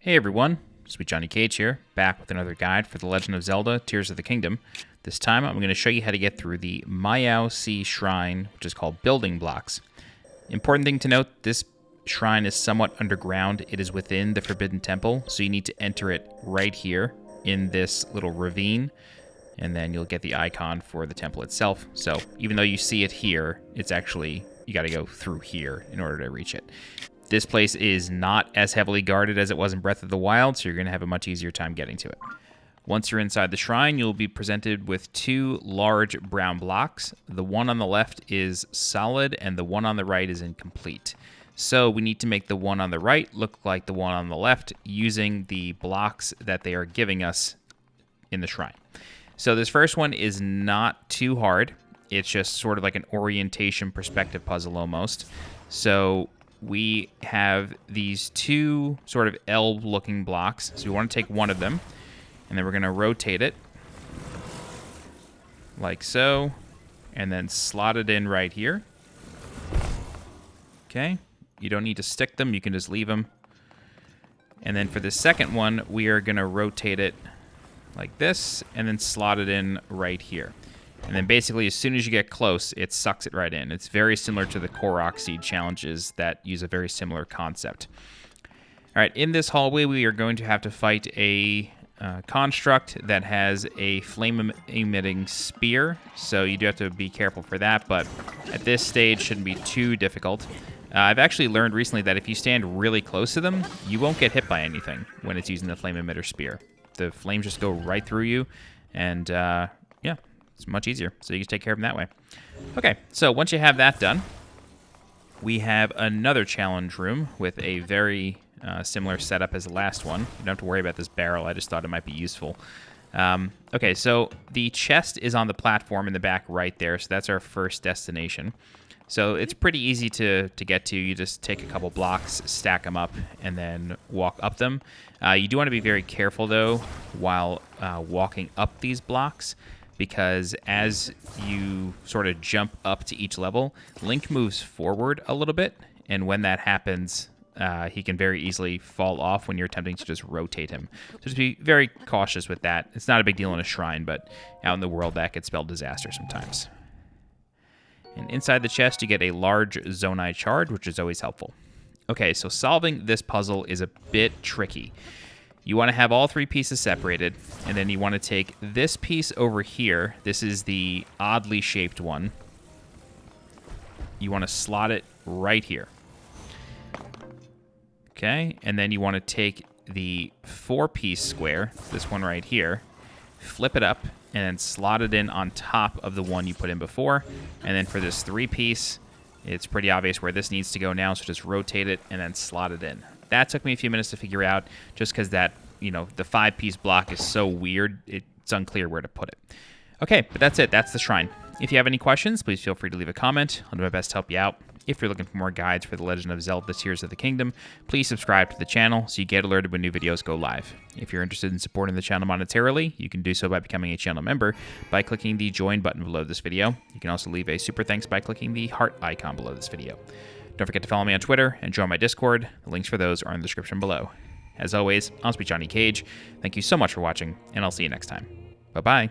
Hey everyone, SweetJohnnyCage here, back with another guide for The Legend of Zelda Tears of the Kingdom. This time I'm going to show you how to get through the Mayausiy shrine, which is called Building Blocks. Important thing to note, this shrine is somewhat underground. It is within the Forbidden Temple, so you need to enter it right here in this little ravine, and then you'll get the icon for the temple itself. So even though you see it here, it's actually, you got to go through here in order to reach it. This place is not as heavily guarded as it was in Breath of the Wild, so you're going to have a much easier time getting to it. Once you're inside the shrine, you'll be presented with two large brown blocks. The one on the left is solid, and the one on the right is incomplete. So we need to make the one on the right look like the one on the left using the blocks that they are giving us in the shrine. So this first one is not too hard. It's just sort of like an orientation perspective puzzle almost. So we have these two sort of L-looking blocks. So we want to take one of them, and then we're going to rotate it like so, and then slot it in right here. Okay, you don't need to stick them, you can just leave them. And then for the second one, we are going to rotate it like this, and then slot it in right here. And then basically, as soon as you get close, it sucks it right in. It's very similar to the Korok Seed challenges that use a very similar concept. All right, in this hallway, we are going to have to fight a construct that has a flame-emitting spear. So you do have to be careful for that, but at this stage, shouldn't be too difficult. I've actually learned recently that if you stand really close to them, you won't get hit by anything when it's using the flame emitter spear. The flames just go right through you, and yeah. It's much easier, so you can take care of them that way. Okay, so once you have that done, we have another challenge room with a very similar setup as the last one. You don't have to worry about this barrel. I just thought it might be useful. Okay, so the chest is on the platform in the back right there, so that's our first destination. So it's pretty easy to get to. You just take a couple blocks, stack them up, and then walk up them. You do want to be very careful, though, while walking up these blocks, because as you sort of jump up to each level, Link moves forward a little bit, and when that happens, he can very easily fall off when you're attempting to just rotate him. So just be very cautious with that. It's not a big deal in a shrine, but out in the world, that could spell disaster sometimes. And inside the chest, you get a large Zonai shard, which is always helpful. Okay, so solving this puzzle is a bit tricky. You want to have all three pieces separated, and then you want to take this piece over here. This is the oddly shaped one. You want to slot it right here. Okay, and then you want to take the 4-piece square, this one right here, flip it up, and then slot it in on top of the one you put in before. And then for this 3-piece, it's pretty obvious where this needs to go now, so just rotate it and then slot it in. That took me a few minutes to figure out, just because that, you know, the 5-piece block is so weird, it's unclear where to put it. Okay, but that's it. That's the shrine. If you have any questions, please feel free to leave a comment. I'll do my best to help you out. If you're looking for more guides for The Legend of Zelda Tears of the Kingdom, please subscribe to the channel so you get alerted when new videos go live. If you're interested in supporting the channel monetarily, you can do so by becoming a channel member by clicking the join button below this video. You can also leave a super thanks by clicking the heart icon below this video. Don't forget to follow me on Twitter and join my Discord. The links for those are in the description below. As always, I'm SweetJohnnyCage. Thank you so much for watching, and I'll see you next time. Bye-bye.